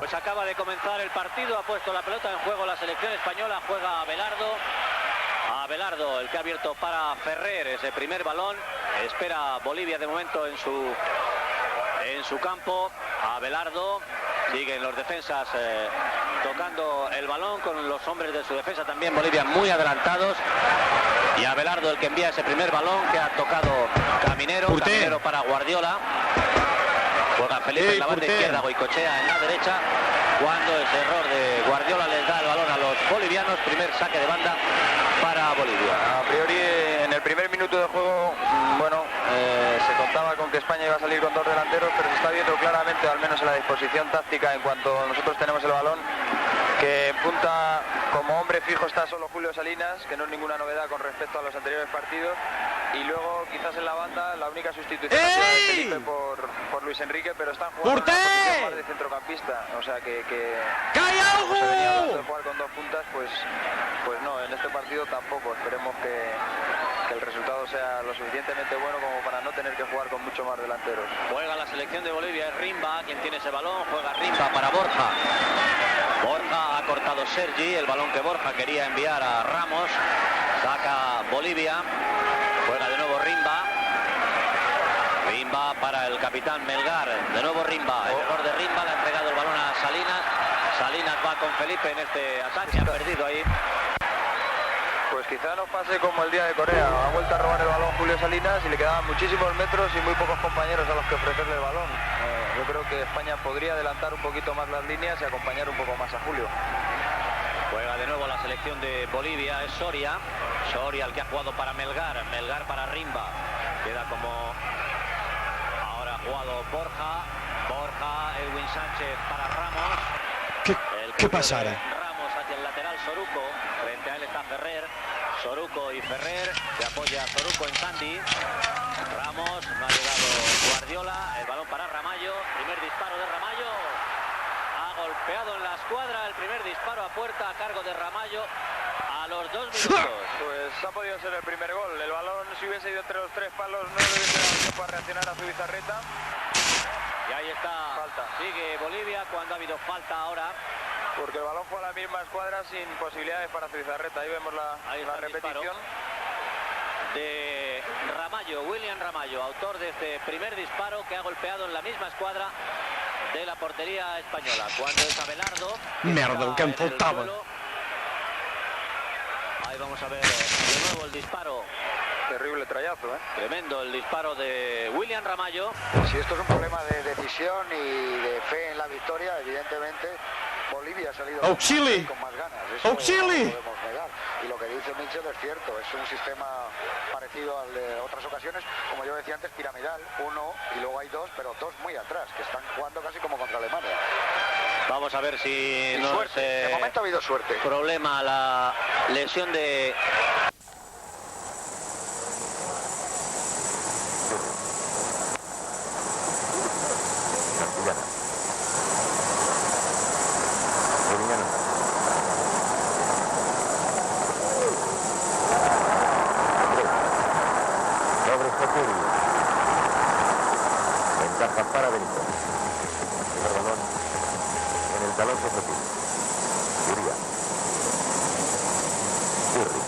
Pues acaba de comenzar el partido, ha puesto la pelota en juego la selección española, juega Abelardo. Abelardo, el que ha abierto para Ferrer ese primer balón. Espera Bolivia de momento en su campo. Abelardo, siguen los defensas tocando el balón con los hombres de su defensa también. Bolivia muy adelantados. Y Abelardo el que envía ese primer balón que ha tocado Caminero. Caminero para Guardiola. Juega Felipe en la banda izquierda, Goicoechea en la derecha. Cuando ese error de Guardiola les da el balón a los bolivianos, primer saque de banda para Bolivia. A priori en el primer minuto de juego, bueno, se contaba con que España iba a salir con dos delanteros, pero se está viendo claramente, al menos en la disposición táctica, en cuanto nosotros tenemos el balón, que en punta como hombre fijo está solo Julio Salinas, que no es ninguna novedad con respecto a los anteriores partidos, y luego quizás en la banda la única sustitución ha sido de Felipe por Luis Enrique, pero están jugando en una posición más de centrocampista, o sea que ¡Cae algo! se venía hablando de jugar con dos puntas, pues no, en este partido tampoco. Esperemos que el resultado sea lo suficientemente bueno como para no tener que jugar con mucho más delanteros. Juega la selección de Bolivia, es Rimba quien tiene ese balón, juega Rimba para Borja. Borja ha cortado Sergi, el balón que Borja quería enviar a Ramos, saca Bolivia, juega de nuevo Rimba. Rimba para el capitán Melgar, de nuevo Rimba, el error de Rimba, le ha entregado el balón a Salinas. Salinas va con Felipe en este ataque, ha perdido ahí. Pues quizá nos pase como el día de Corea, ha vuelto a robar el balón Julio Salinas y le quedaban muchísimos metros y muy pocos compañeros a los que ofrecerle el balón. Yo creo que España podría adelantar un poquito más las líneas y acompañar un poco más a Julio. Juega de nuevo la selección de Bolivia, es Soria. Soria el que ha jugado para Melgar, Melgar para Rimba. Queda como... Ahora ha jugado Borja, Edwin Sánchez para Ramos. ¿Qué pasará? Ramos hacia el lateral, Soruco, frente a él está Ferrer. Soruco y Ferrer, se apoya Soruco en Sandy. Ramos, no ha llegado Guardiola, el balón para Ramallo, primer disparo de Ramallo. Ha golpeado en la escuadra, el primer disparo a puerta a cargo de Ramallo a los 2 minutos. Pues ha podido ser el primer gol. El balón, si hubiese ido entre los tres palos, no le hubiese dado tiempo a reaccionar a su bizarreta. Y ahí está, falta. Sigue Bolivia cuando ha habido falta ahora. Porque el balón fue a la misma escuadra sin posibilidades para Zubizarreta. Ahí vemos la repetición de Ramallo, William Ramallo, autor de este primer disparo que ha golpeado en la misma escuadra de la portería española. Cuando es Abelardo, Merda, que em faltava. Ahí vamos a ver de nuevo el disparo. Terrible trayazo, ¿eh? Tremendo el disparo de William Ramallo. Si esto es un problema de decisión y de fe en la victoria, evidentemente Bolivia ha salido ¡Auxili! con más ganas. Eso ¡Auxili! no podemos negar. Y lo que dice Mitchell es cierto, es un sistema parecido al de otras ocasiones, como yo decía antes, piramidal, uno y luego hay dos, pero dos muy atrás, que están jugando casi como contra Alemania. Vamos a ver si no suerte. De momento ha habido suerte. Problema la lesión de... Para Benito. El balón en el talón se retira. Uría. Urri.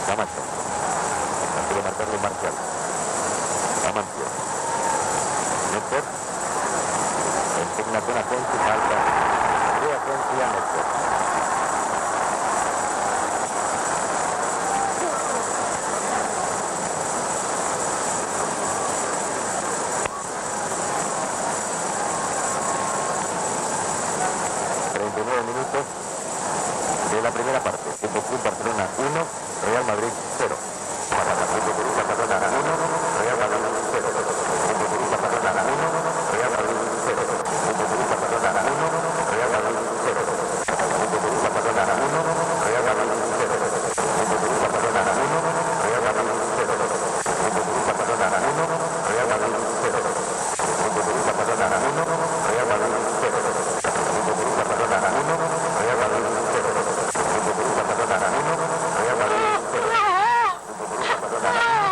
Camacho. Quiere marcarle Marcial. Amancio. Néstor. Impugnación a Asensi, falta. De Asensi a Néstor. Minutos de la primera parte. Fútbol Club Barcelona 1, Real Madrid 0. Fútbol Club Barcelona 1, Real Madrid 0. Fútbol Club Barcelona 1, Real Madrid 0. Fútbol Club Barcelona 1, Real Madrid 0. Fútbol Club Barcelona 1, Real Madrid 0. Fútbol Club Barcelona 1, Real Madrid 0. Fútbol Club Barcelona 1, Real Madrid 0. Fútbol Club Barcelona 1, Real Madrid 0. Fútbol Club Barcelona 1, Real Madrid 0. Fútbol Club Barcelona 1, Real Madrid 0. Fútbol Club Barcelona 1.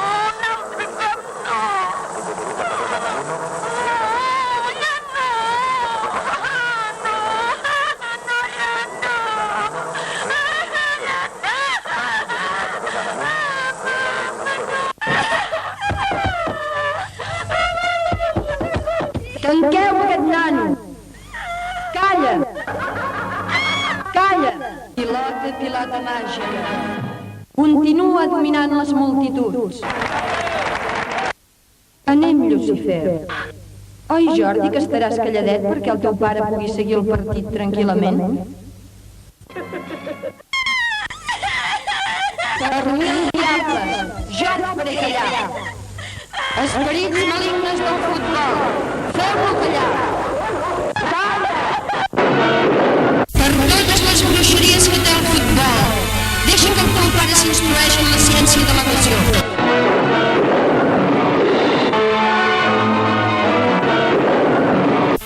Tanqueu aquest nano! Calla! Calla! Pilota màgica. Continua dominant les multituds. Anem, Lucifer. Oi, Jordi, que estaràs calladet perquè el teu pare pugui seguir el partit tranquil·lament? Per mil diables, jo no faré callar. Esperits malignes del futbol, feu-lo callar. Calla! Per totes les bruixeries que té el futbol, deixa que el teu pare s'instrueixi en la ciència de l'evasió.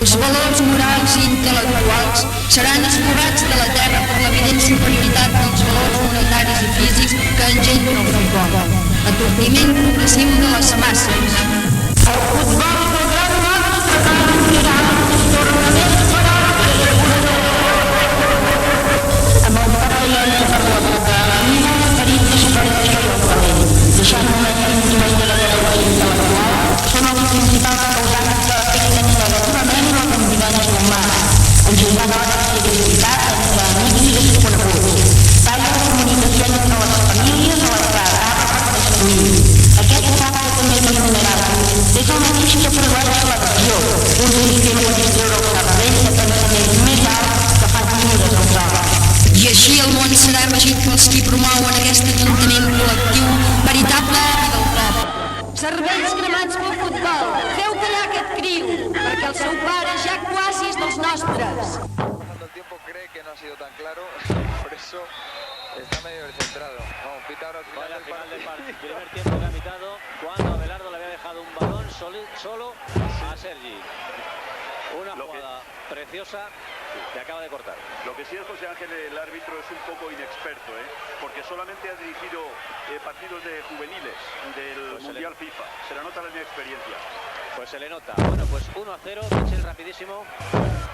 Els valors morals i intel·lectuals seran esborrats de la terra per l'evident superioritat dels valors monetaris i físics que engendra el futbol. Atordiment progressiu de les masses. El futbol podrà donar amb el parell per la boca, anima la ferida superior del talent, deixant una tintura de la veu intel·lectual, són els principals causants que afecten negativament la convivència humana, engenyant la fidelització entre amics i desconeguts. Talla la comunicació entre les famílies o les cases per destruir. Aquest facte també és vulnerable. És el mateix que produeix l'adhesió, un sistema de distreure el cervell de pensament més alt que fa lliures als homes. I així el món serà magit pels qui promouen aquest atontament col·lectiu, veritable i del poble. Cervells cremats pel futbol, feu callar aquest criu, perquè el seu pare ja quasi és dels nostres. El tiempo cree que no ha sido tan claro, por eso está medio descentrado. Vamos, pita ahora al final del partido. Primer tiempo que ha pitado cuando Abelardo le había dejado un balón solo a Sergi. Una jugada preciosa que acaba de cortar. Lo que sí es, José Ángel, el árbitro es un poco inexperto, porque solamente ha dirigido partidos de juveniles del Mundial FIFA. Se le nota la inexperiencia. Pues se le nota. Bueno, pues 1-0, Michel rapidísimo.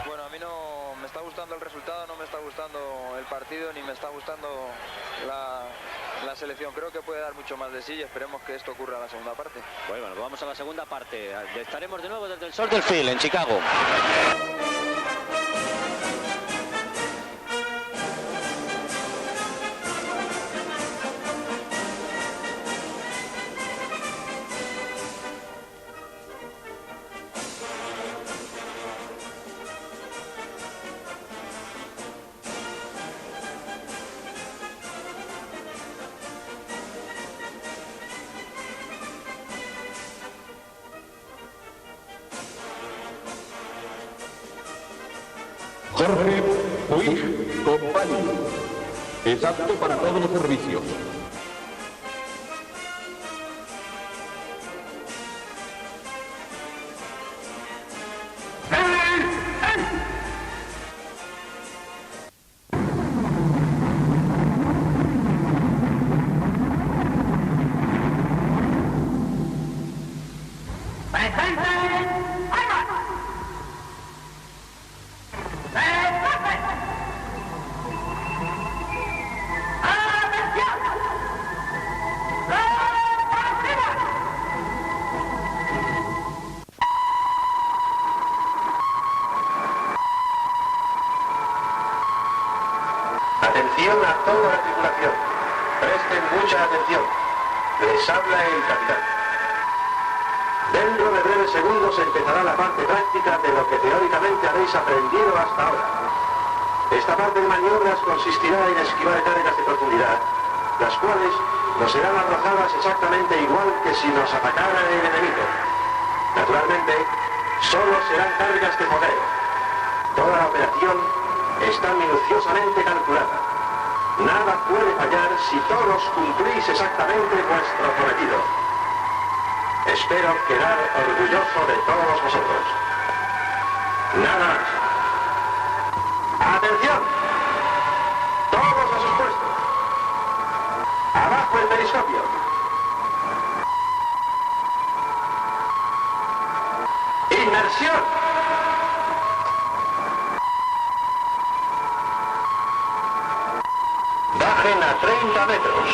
Bueno, a mí no me está gustando el resultado, no me está gustando el partido, ni me está gustando la selección. Creo que puede dar mucho más de sí y esperemos que esto ocurra en la segunda parte. Bueno, vamos a la segunda parte. Estaremos de nuevo desde el Soldier Field en Chicago. Jorge Puig Company. Es apto para todos los servicios. Atención a toda la tripulación. Presten mucha atención. Les habla el capitán. Dentro de breves segundos empezará la parte práctica de lo que teóricamente habéis aprendido hasta ahora. Esta parte de maniobras consistirá en esquivar cargas de profundidad, las cuales nos serán arrojadas exactamente igual que si nos atacara el enemigo. Naturalmente, solo serán cargas de fogueo. Toda la operación está minuciosamente calculada. Nada puede fallar si todos cumplís exactamente vuestro cometido. Espero quedar orgulloso de todos vosotros. Nada más. ¡Atención! Todos a sus puestos. Abajo el periscopio. Inmersión. Bajen a 30 metros.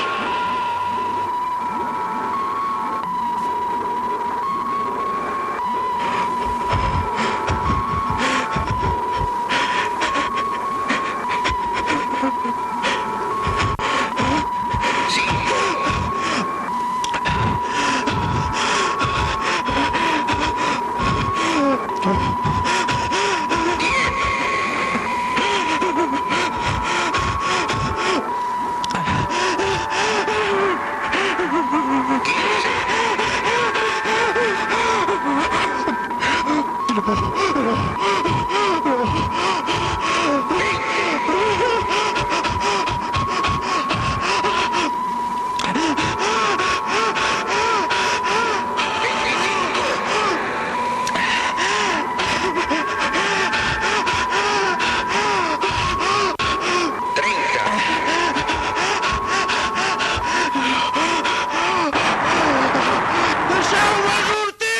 Deixeu-me sortir!